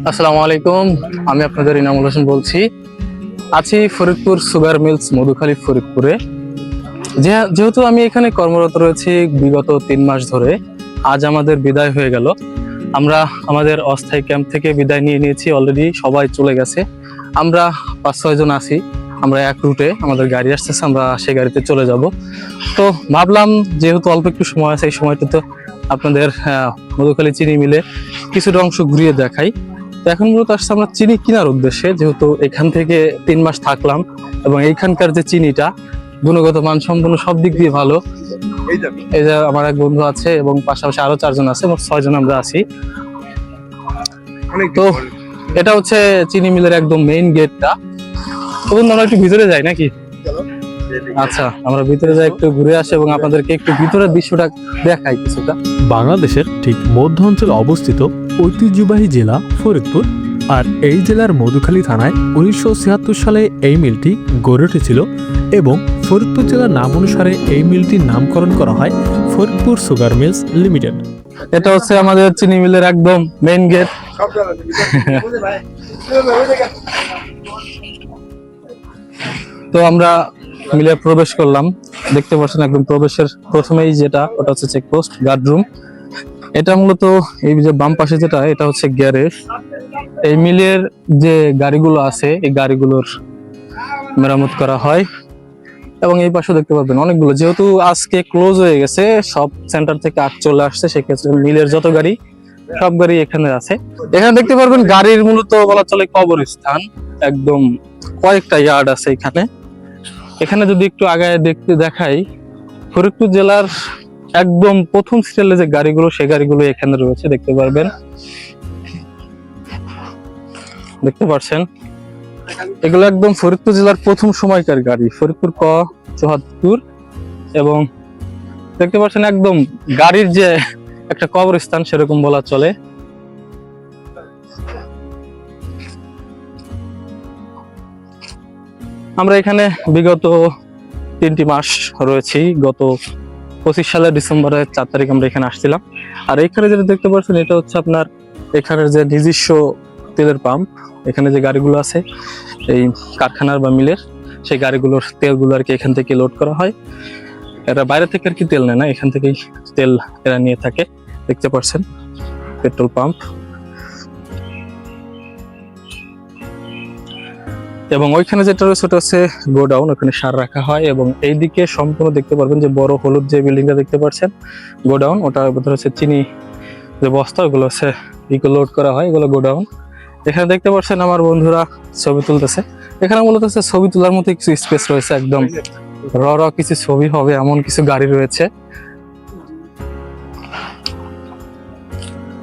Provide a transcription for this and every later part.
আসসালামু আলাইকুম, আমি আপনাদের ইনামুল হোসেন বলছি। আছি ফরিদপুর সুগার মিলস মধুখালী ফরিদপুরে। যেহেতু আমি এখানে কর্মরত রয়েছি বিগত 3 মাস ধরে, আজ আমাদের বিদায় হয়ে গেল। আমরা আমাদের অস্থায়ী ক্যাম্প থেকে বিদায় নিয়ে নিয়েছি, অলরেডি সবাই চলে গেছে। আমরা 5-6 জন আছি, আমরা এক রুটে, আমাদের গাড়ি আসতেছে, আমরা সেই গাড়িতে চলে যাব। তো ভাবলাম যেহেতু অল্প একটু সময় আছে, এই সময়টাতে আপনাদের মধুখালী চিনি মিলে কিছুটা অংশ ঘুরিয়ে দেখাই। তো এখন মূলত আসছে আমরা চিনি কেনার উদ্দেশ্যে, যেহেতু এখান থেকে 3 মাস থাকলাম এবং এইখানকার যে চিনিটা গুণগত মান সম্পূর্ণ সব দিক দিয়ে ভালো। এই যে আমার এক বন্ধু আছে এবং পাশাপাশি আরো 4 জন আছে, মোট 6 জন আমরা আছি। তো এটা হচ্ছে চিনি মিলের একদম মেইন গেটটা। তো বন্ধু আমরা একটু ভিতরে যাই নাকি? আচ্ছা, আমরা ভিতরে যাই, একটু ঘুরে আসি এবং আপনাদেরকে একটু ভিতরের দৃশ্যটা দেখাই কিছুটা। বাংলাদেশের ঠিক মধ্য অঞ্চলে অবস্থিত ঐতিহ্যবাহী জেলা ফরিদপুর, আর এই জেলার মধুখালী থানায় 1976 সালে এই মিলটি গড়ে উঠেছিল এবং ফরিদপুর জেলার নাম অনুসারে এই মিলটির নামকরণ করা হয় ফরিদপুর সুগার মিলস লিমিটেড। এটা হচ্ছে আমাদের চিনি মিলের একদম মেইন গেট। তো আমরা মিলে প্রবেশ করলাম, দেখতে পাচ্ছেন একদম প্রবেশের প্রথমেই যেটা, ওটা হচ্ছে চেকপোস্ট গার্ড রুম। এটা মূলত এই যে বাম পাশে যেটা, এটা হচ্ছে গ্যারেজ। এই মিলের যে গাড়িগুলো আছে, এই গাড়িগুলোর মেরামত করা হয়। এবং এই পাশে দেখতে পাবেন অনেকগুলো, যেহেতু আজকে ক্লোজ হয়ে গেছে, সব সেন্টার থেকে আট চলে আসছে, সেক্ষেত্রে মিলের যত গাড়ি সব গাড়ি এখানে আছে। এখানে দেখতে পারবেন গাড়ির মূলত বলা চলে কবরস্থান, একদম কয়েকটা ইয়ার্ড আছে এখানে। এখানে যদি একটু আগায় দেখাই, ফরিদপুর জেলার একদম প্রথম সিরিয়ালে যে গাড়িগুলো, সেই গাড়িগুলো এখানে রয়েছে, দেখতে পারবেন, দেখতে পাচ্ছেন। এগুলো একদম ফরিদপুর জেলার প্রথম সময়কার গাড়ি, ফরিদপুর ক 74। এবং দেখতে পাচ্ছেন একদম গাড়ির যে একটা কবরস্থান সেরকম বলা চলে। আমরা এখানে বিগত 3টি মাস রয়েছি। গত 25 সালের ডিসেম্বরের 4 তারিখ আমরা এখানে আসছিলাম। আর এখানে যেটা দেখতে পাচ্ছেন, এটা হচ্ছে আপনার এখানের যে নিজস্ব তেলের পাম্প। এখানে যে গাড়িগুলো আছে এই কারখানার বা মিলের, সেই গাড়িগুলোর তেলগুলো আর কি এখান থেকে লোড করা হয়। এরা বাইরে থেকে আর কি তেল নেয় না, এখান থেকেই তেল এরা নিয়ে থাকে। দেখতে পাচ্ছেন পেট্রোল পাম্প। এবং ওইখানে যেটা রয়েছে ওটা হচ্ছে গোডাউন, ওখানে সার রাখা হয়। এবং এইদিকে সম্পূর্ণ দেখতে পারবেন যে বড় হলুদ যে বিল্ডিংটা দেখতে পাচ্ছেন, গোডাউন। ওটার ভিতরে হচ্ছে চিনি যে বস্তা, ওগুলো হচ্ছে লোড করা হয়, এগুলো গোডাউন। এখানে দেখতে পাচ্ছেন আমার বন্ধুরা ছবি তুলতেছে। এখানে মূলত হচ্ছে ছবি তোলার মতো কিছু স্পেস রয়েছে, একদম র কিছু ছবি হবে এমন কিছু গাড়ি রয়েছে।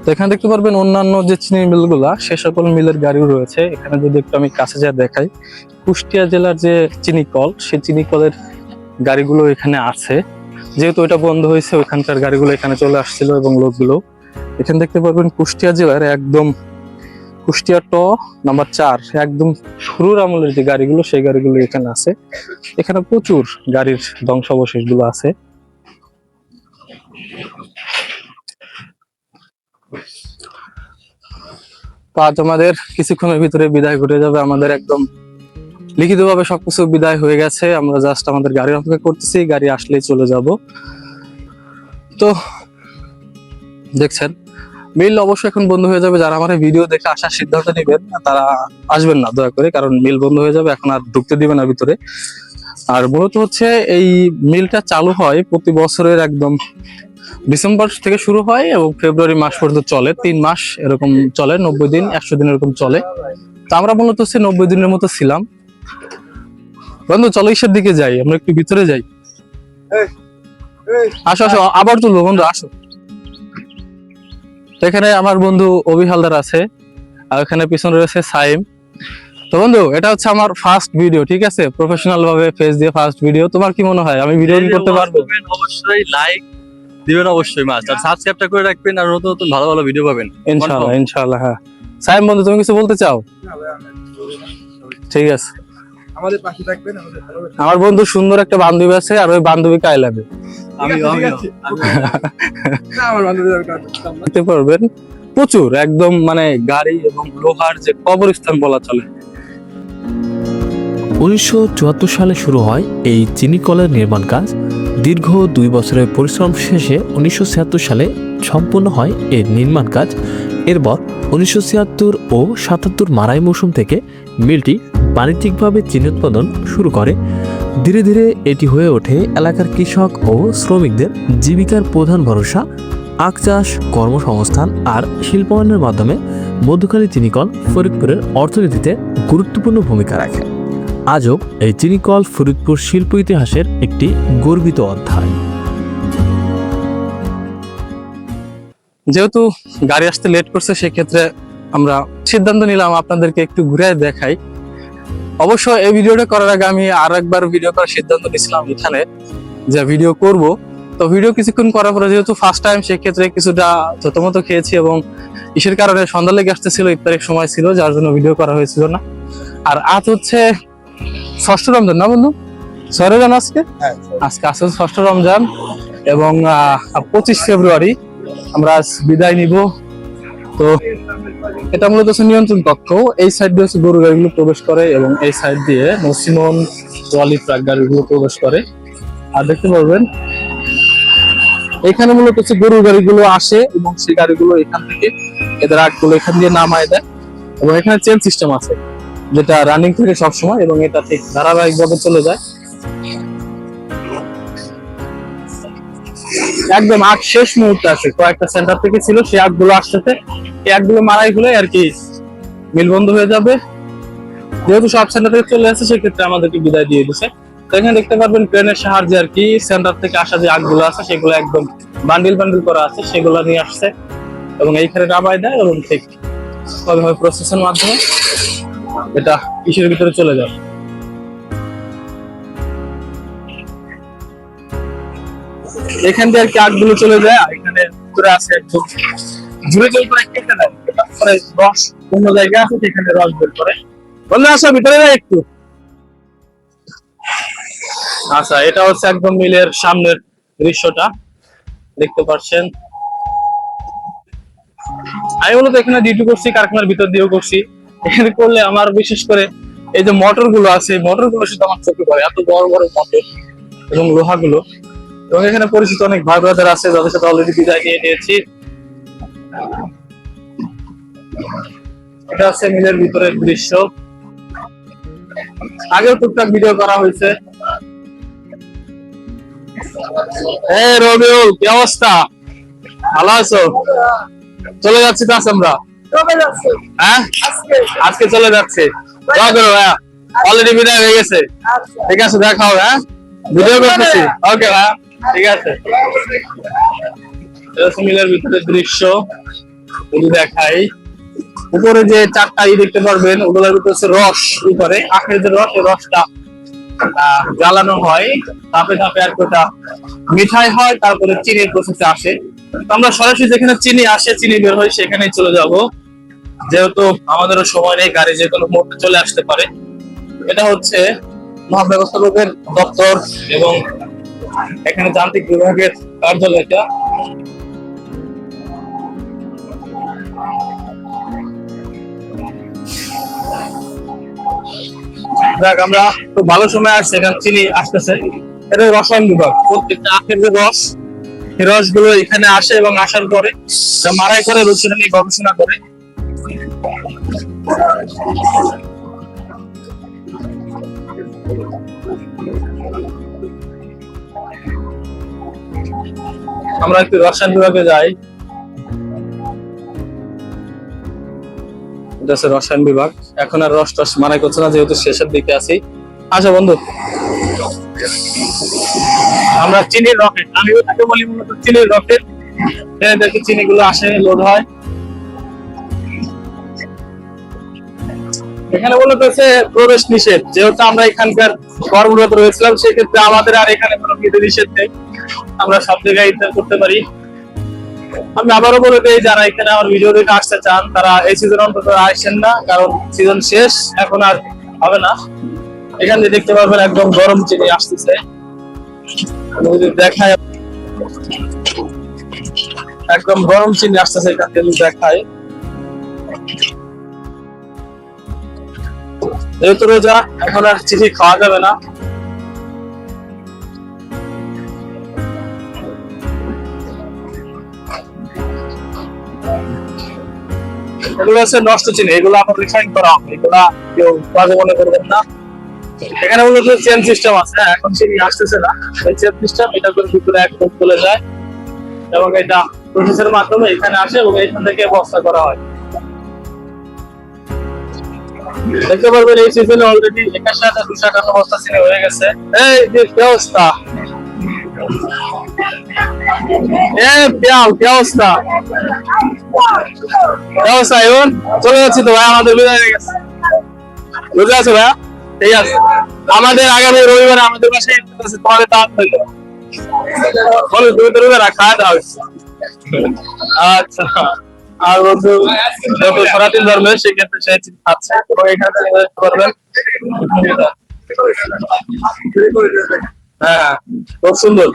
তো এখানে দেখতে পারবেন অন্যান্য যে চিনি মিলগুলা, সে সকল মিলের গাড়িও রয়েছে। এখানে যদি একটু আমি কাছে যা দেখাই, কুষ্টিয়া জেলার যে চিনি কল, সেই চিনি কলের গাড়িগুলো এখানে আছে। যেহেতু এটা বন্ধ হয়েছে, ওইখানকার গাড়িগুলো এখানে চলে আসছিল এবং লোকগুলো এখানে দেখতে পারবেন কুষ্টিয়া জেলার একদম কুষ্টিয়া ট নাম্বার 4 একদম শুরুর আমলের যে গাড়িগুলো, সেই গাড়িগুলো এখানে আছে। এখানে প্রচুর গাড়ির ধ্বংসাবশেষ গুলো আছে। তো আজ আমাদের কিছুক্ষণের ভিতরে বিদায় ঘটে যাবে। আমাদের একদম লিখিতভাবে সবকিছু বিদায় হয়ে গেছে, আমরা জাস্ট আমাদের গাড়ির অপেক্ষা করতেছি, গাড়ি আসলেই চলে যাব। তো দেখছেন মিল অবশ্যই এখন বন্ধ হয়ে যাবে। যারা আমার ভিডিও দেখে আসার সিদ্ধান্ত নেবেন তারা আসবেন না দয়া করে, কারণ মিল বন্ধ হয়ে যাবে, এখন আর ঢুকতে দিবে না ভিতরে। আর মূলত হচ্ছে এই মিলটা চালু হয় প্রতি বছরের একদম ডিসেম্বর থেকে শুরু হয় এবং ফেব্রুয়ারি মাস পর্যন্ত চলে, 3 মাস এরকম চলে, 90 দিন 100 দিন এরকম চলে। তো আমরা মূলত হচ্ছে 90 দিনের মতো ছিলাম। বন্ধু চলো ইসের দিকে যাই, আমরা একটু ভিতরে যাই। আসো আসো, আবার তুলবো বন্ধু, আসো। এখানে আমার বন্ধু অভি হালদার আছে, আর এখানে পিছনে রয়েছে সাইম। তো বন্ধু এটা হচ্ছে আমার ফার্স্ট ভিডিও, ঠিক আছে, প্রফেশনাল ভাবে ফেস দিয়ে ফার্স্ট ভিডিও। তোমার কি মনে হয় আমি ভিডিও করতে পারবো? অবশ্যই লাইক দিবেন, অবশ্যই মাস্ট, আর সাবস্ক্রাইবটা করে রাখবেন, আর নতুন নতুন ভালো ভালো ভিডিও পাবেন ইনশাআল্লাহ ইনশাআল্লাহ। হ্যাঁ সাইম বন্ধু, তুমি কিছু বলতে চাও? ঠিক আছে, আমাদের পাশে থাকবেন। আমার বন্ধু সুন্দর একটা বান্ধবী আছে, আর ওই বান্ধবীকে আই লাভ ইউ আমার বান্ধবী দেখতে পারবেন। প্রচুর, একদম মানে গাড়ি এবং লোহার যে কবরস্থান বলা চলে। 1974 সালে শুরু হয় এই চিনি কলের নির্মাণ কাজ। দীর্ঘ 2 বছরের পরিশ্রম শেষে 1976 সালে সম্পূর্ণ হয় এর নির্মাণ কাজ। এরপর 1976 ও 77 মারাই মৌসুম থেকে মিলটি বাণিজ্যিকভাবে চিনি উৎপাদন শুরু করে। ধীরে ধীরে এটি হয়ে ওঠে এলাকার কৃষক ও শ্রমিকদের জীবিকার প্রধান ভরসা। আখ চাষ, কর্মসংস্থান আর শিল্পায়নের মাধ্যমে মধুখালী চিনিকল ফরিদপুরের অর্থনীতিতে গুরুত্বপূর্ণ ভূমিকা রাখে। আজও এই চিনিকল ফরিদপুর শিল্প ইতিহাসের একটি গর্বিত অধ্যায়। যেহেতু গাড়ি আসতে লেট করছে, সেক্ষেত্রে আমরা সিদ্ধান্ত নিলাম আপনাদেরকে একটু ঘুরে দেখাই। অবশ্য এই ভিডিওটা করার আগে আমি আর একবার ভিডিও করার সিদ্ধান্ত নিয়েছিলাম এখানে, যে ভিডিও করব। তো ভিডিও কিছুক্ষণ করার পরে যেহেতু ফার্স্ট টাইম, সেক্ষেত্রে কিছুটা থতমত খেয়েছি এবং ইসের কারণে সন্ধ্যা লেগে আসতেছিল, ইফতারের সময় ছিল, যার জন্য ভিডিও করা হয়েছিল না। আর আজ হচ্ছে 6ষ্ঠ রমজান, না বন্ধু? 6 রমজান আজকে আজকে আসলে 6ষ্ঠ রমজান এবং 25 ফেব্রুয়ারি আমরা আজ বিদায় নিব। তো এটা মূলত হচ্ছে নিয়ন্ত্রণ কক্ষ। এই সাইড দিয়ে হচ্ছে গরু গাড়িগুলো প্রবেশ করে এবং এই সাইড দিয়ে নসিমন, ট্রলি, ট্রাক গাড়িগুলো প্রবেশ করে। আর দেখতে পারবেন এখানে মূলত হচ্ছে গরু গাড়িগুলো আসে এবং সেই গাড়িগুলো এখান থেকে এদের আগগুলো এখান দিয়ে নামায় দেয় এবং এখানে চেন সিস্টেম আছে, যেটা রানিং থাকে সবসময় এবং এটা ঠিক ধারাবাহিকভাবে চলে যায়। একদম আগ শেষ মুহূর্তে আছে, কয়েকটা সেন্টার থেকে ছিল, সেই আগগুলো আসতেছে। এই আগগুলো মারাই হলে আর কি মিল বন্ধ হয়ে যাবে। যেহেতু সব সেন্টার থেকে চলে আসছে, সেক্ষেত্রে আমাদেরকে বিদায় দিয়ে দিচ্ছে। তো এখানে দেখতে পারবেন ট্রেনের সাহায্যে আর কি সেন্টার থেকে আসা যে আগগুলো আছে, সেগুলো একদম বান্ডিল বান্ডিল করা আছে, সেগুলো নিয়ে আসছে এবং এইখানে নামাই দেয় এবং ঠিক প্রসেসের মাধ্যমে এটা ইসের ভিতরে চলে যাবে। এখান দিয়ে আর কি আগগুলো চলে যায়, আর এখানে ভিতরে আছে একদম ঝুড়ে জল করে কেটে দেয়, তারপরে রস অন্য জায়গায় আছে, সেখানে রস বের করে। বললে আসো ভিতরে যায় একটু। আচ্ছা, এটা হচ্ছে একদম মিলের সামনের দৃশ্যটা দেখতে পাচ্ছেন। আমি মূলত এখানে ডিউটি করছি, কারখানার ভিতর দিয়েও করছি। এখানে করলে আমার বিশেষ করে এই যে মোটর গুলো আছে, মোটর গুলো শুধু আমার চোখে পড়ে, এত বড় বড় মোটর এবং লোহা গুলো। এবং এখানে পরিচিত অনেক ভাই ব্রাদার আছে, যাদের সাথে অলরেডি বিদায় নিয়ে নিয়েছি। এটা আছে মিলের ভিতরের দৃশ্য। আগেও টুকটাক ভিডিও করা হয়েছে। এই রবিউল, কি অবস্থা? ভালো আছো? চলে যাচ্ছি তো আমরা। হ্যাঁ, আজকে চলে যাচ্ছে। দোয়া করো ভাইয়া, অলরেডি বিদায় হয়ে গেছে। ঠিক আছে, দেখা হবে। হ্যাঁ, ভিডিও করতেছি। ওকে ভাইয়া, ঠিক আছে। মিলের ভিতরের দৃশ্য যদি দেখাই, উপরে যে 4টা দেখতে পারবেন, ওগুলোর ভিতরে হচ্ছে রস। উপরে আখের যে রস, এই রসটা জ্বালানো হয়, ধাপে ধাপে আর ওটা মিঠাই হয়, তারপরে চিনির প্রসেসে আসে। আমরা সরাসরি যেখানে চিনি আসে, চিনি বের হয়, সেখানেই চলে যাব, যেহেতু আমাদেরও সময় নেই, গাড়ি যে কোনো মুহূর্তে চলে আসতে পারে। এটা হচ্ছে মহাব্যবস্থাপকের দপ্তর এবং এখানে যান্ত্রিক বিভাগের কার্যালয়টা। দেখ, আমরা তো ভালো সময় আসছে, এখানে চিনি আসতেছে। এটা রসায়ন বিভাগ, প্রত্যেকটা আখের যে রস, এই রসগুলো এখানে আসে এবং আসার পরে মারাই করে রসুন নিয়ে গবেষণা করে। আমরা একটু রসায়ন বিভাগে যাই। এটা হচ্ছে রসায়ন বিভাগ। এখন আর রস টস মারাই করছে না, যেহেতু শেষের দিকে আছি। আচ্ছা বন্ধু, আমরা চিনির রকেট, আমি ওটাকে বলি মূলত চিনির রকেট। দেখি চিনি গুলো আসে, লোড হয়। এখানে মূলত হচ্ছে প্রবেশ নিষেধ, যেহেতু আমরা এখানকার কর্মরত রয়েছিলাম, সেক্ষেত্রে আমাদের আর এখানে কোনো বিধি নিষেধ নেই, আমরা সব জায়গায় ইফতার করতে পারি। আমি আবারও বলে দিই, যারা এখানে আমার ভিডিও দেখে আসতে চান, তারা এই সিজন অন্তত আসেন না, কারণ সিজন শেষ, এখন আর হবে না। এখানে দেখতে পারবেন একদম গরম চিনি আসতেছে। দেখায় একদম গরম চিনি আসতেছে এখান থেকে দেখায়। যেহেতু রোজা এখন আর চিনি খাওয়া যাবে না। এগুলো হচ্ছে নষ্ট চিনি, এগুলো আবার রিফাইন করা হবে, এগুলা কেউ বাজে মনে করবেন না। এখানে মূলত চেন সিস্টেম আছে, এখন চিনি আসতেছে না, এই চেন সিস্টেম এটা করে ভিতরে একদম চলে যায় এবং এটা প্রসেসের মাধ্যমে এখানে আসে এবং এখান থেকে বস্তা করা হয়। দেখতে পারবেন এই সিজনে অলরেডি 2100-258 বস্তা চিনি হয়ে গেছে। এই যে কি অবস্থা, এখন চলে যাচ্ছি তো ভাই, আমাদের বিদায় হয়ে গেছে। বুঝতে পারছো ভাইয়া? ঠিক আছে, আমাদের আগামী রবিবারে আমাদের বাসায় তোমাদের দাওয়াত হইলো। বলো তুমি তো রবিবার খাওয়া দাওয়া হচ্ছে। আচ্ছা, আর বন্ধু যত সনাতন ধর্মের সেক্ষেত্রে সে খাচ্ছে এবং এখানে দেখতে পারবেন। হ্যাঁ, খুব সুন্দর।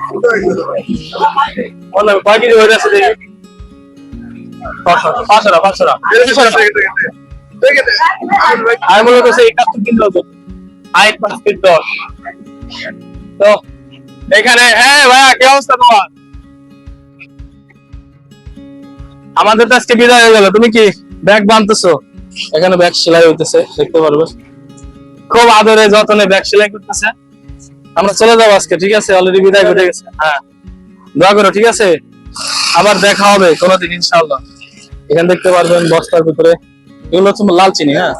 কয় কেজি হয়ে যাচ্ছে দেখি? 500 আর মূলত সেই 71 কিলো হতো, 5 ফিট 10। তো এখানে হ্যাঁ ভাইয়া, কি অবস্থা তোমার? আমাদের তো আজকে বিদায় হয়ে গেল, তুমি কি ব্যাগ বানতেছো? এখানে ব্যাগ সেলাই হইতেছে, দেখতে পারবে। খুব আদরে যত্নে ব্যাগ সেলাই করতেছে। আমরা চলে যাবো আজকে, ঠিক আছে? অলরেডি বিদায় ঘটে গেছে। হ্যাঁ, দোয়া করো, ঠিক আছে? আবার দেখা হবে কোনোদিন ইনশাআল্লাহ। এখানে দেখতে পারবেন বস্তার ভিতরে এগুলো হচ্ছে লাল চিনি। হ্যাঁ,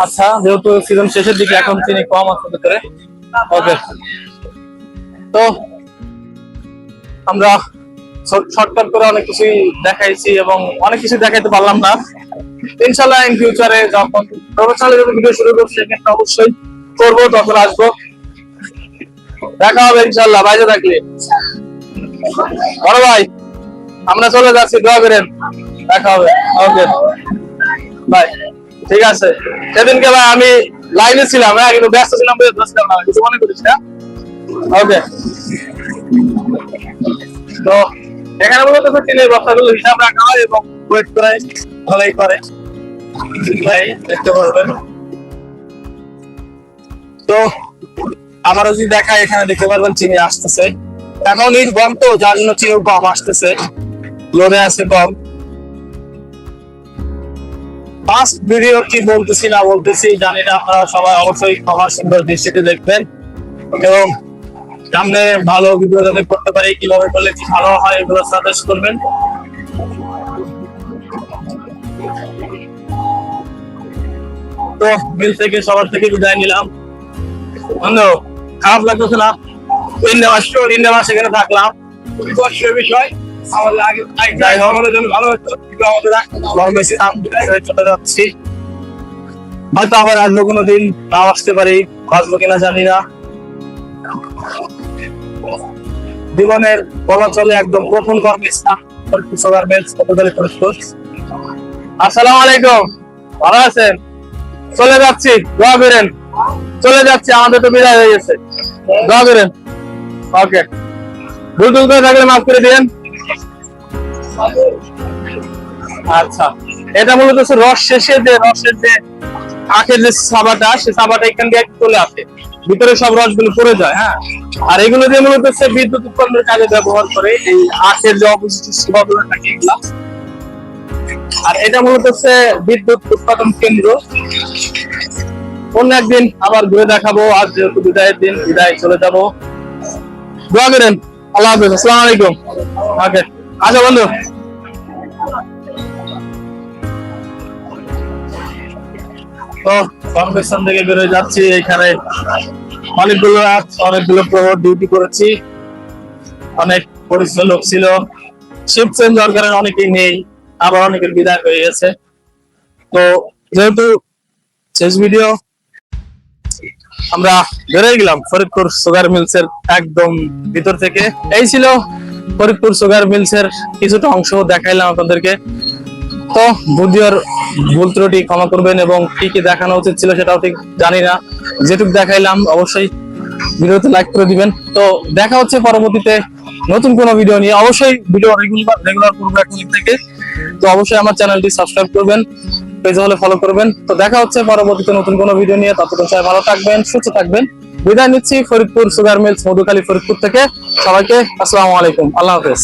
আচ্ছা, যেহেতু সিজন শেষের দিকে এখন চিনি কম আছে ভিতরে। ওকে, তো আমরা শর্টকাট করে অনেক কিছুই দেখাইছি এবং অনেক কিছু দেখাইতে পারলাম না। ইনশাআল্লাহ ইন ফিউচারে যখন প্রফেশনাল ভিডিও শুরু করছি সেক্ষেত্রে অবশ্যই করবো, তখন আসবো, দেখা হবে ইনশাআল্লাহ। বাইরে থাকলে বড় ভাই, আমরা চলে যাচ্ছি, দোয়া করেন, দেখা হবে। ওকে ভাই, ঠিক আছে। সেদিনকে ভাই আমি লাইনে ছিলাম, হ্যাঁ, কিন্তু ব্যস্ত ছিলাম, বুঝলাম না, কিছু মনে করিস না। ওকে, তো এখানে মূলত চিনির বস্তাগুলো হিসাব রাখা হয় এবং ওয়েট করে ভালোই করে ভাই, দেখতে পারবেন। তো আমারও যদি দেখা, এখানে দেখতে পারবেন চিনি আসতেছে। এখন ঈদ কম তো, যার জন্য চিনি কম আসতেছে, লোডে আছে কম। ফার্স্ট ভিডিও কি বলতেছি না বলতেছি জানি না, আপনারা সবাই অবশ্যই আমার সুন্দর দৃষ্টিতে দেখবেন এবং সামনে ভালো ভিডিও যাতে করতে পারি, কিভাবে করলে কি ভালো হয় এগুলো সাজেস্ট করবেন। তো মিল থেকে সবার থেকে বিদায় নিলাম। বন্ধু, খারাপ লাগতেছে না? 3 মাস এখানে থাকলাম, বিষয় আমাদের আগে আমাদের জন্য ভালো হতো, কিন্তু আমাদের চলে যাচ্ছি। হয়তো আবার আসবো কোনোদিন, নাও আসতে পারি, আসবো কিনা জানি না। জীবনের বলা চলে একদম প্রথম কর্মস্থান আসসালামু আলাইকুম, ভালো আছেন? চলে যাচ্ছি, দোয়া করেন। চলে যাচ্ছি, আমাদের তো বিদায় হয়ে গেছে, দোয়া করেন। ওকে, ভুল টুল করে থাকলে মাফ করে দিন। আচ্ছা, এটা মূলত রস শেষে যে রসের যে আখের যে সাবাটা, সে সাবাটা এখান দিয়ে চলে আসে, ভিতরে সব রসগুলো পড়ে যায়। হ্যাঁ, আর এগুলো দিয়ে মূলত বিদ্যুৎ উৎপাদনের কাজে ব্যবহার করে এই আখের যে অবশিষ্ট সাবাগুলো থাকে এগুলা। আর এটা মূলত বিদ্যুৎ উৎপাদন কেন্দ্র। অন্য একদিন আবার ঘুরে দেখাবো, আজ যেহেতু বিদায়ের দিন, বিদায় চলে যাবো। দোয়া করেন। আল্লাহ হাফেজ, আসসালামু আলাইকুম। ওকে, আচ্ছা বন্ধু। তো কর্মস্থান থেকে বেরোয় যাচ্ছি, এখানে অনেকগুলো প্রহর ডিউটি করেছি, অনেক পরিশ্রম লোক ছিল। শিফট চেঞ্জ হওয়ার কারণে অনেকেই নেই, আবার অনেকের বিদায় হয়ে গেছে। তো যেহেতু শেষ ভিডিও, আমরা বেরোয় গেলাম ফরিদপুর সুগার মিলস এর একদম ভিতর থেকে। এই ছিল ফরিদপুর সুগার মিলস এর কিছুটা অংশ দেখাইলাম আপনাদেরকে। তো ভিডিওর ভুল ত্রুটি ক্ষমা করবেন এবং কি কি দেখানো উচিত ছিল সেটাও ঠিক জানি না, যেটুকু দেখাইলাম অবশ্যই ভিডিওতে লাইক করে দিবেন। তো দেখা হচ্ছে পরবর্তীতে নতুন কোনো ভিডিও নিয়ে। অবশ্যই ভিডিও রেগুলার করবো এখন থেকে। তো অবশ্যই আমার চ্যানেলটি সাবস্ক্রাইব করবেন, পেজ হলে ফলো করবেন। তো দেখা হচ্ছে পরবর্তীতে নতুন কোনো ভিডিও নিয়ে। ততক্ষণ সবাই ভালো থাকবেন, সুস্থ থাকবেন। বিদায় নিচ্ছি ফরিদপুর সুগার মিলস মধুখালী ফরিদপুর থেকে। সবাইকে আসসালামু আলাইকুম, আল্লাহ হাফেজ।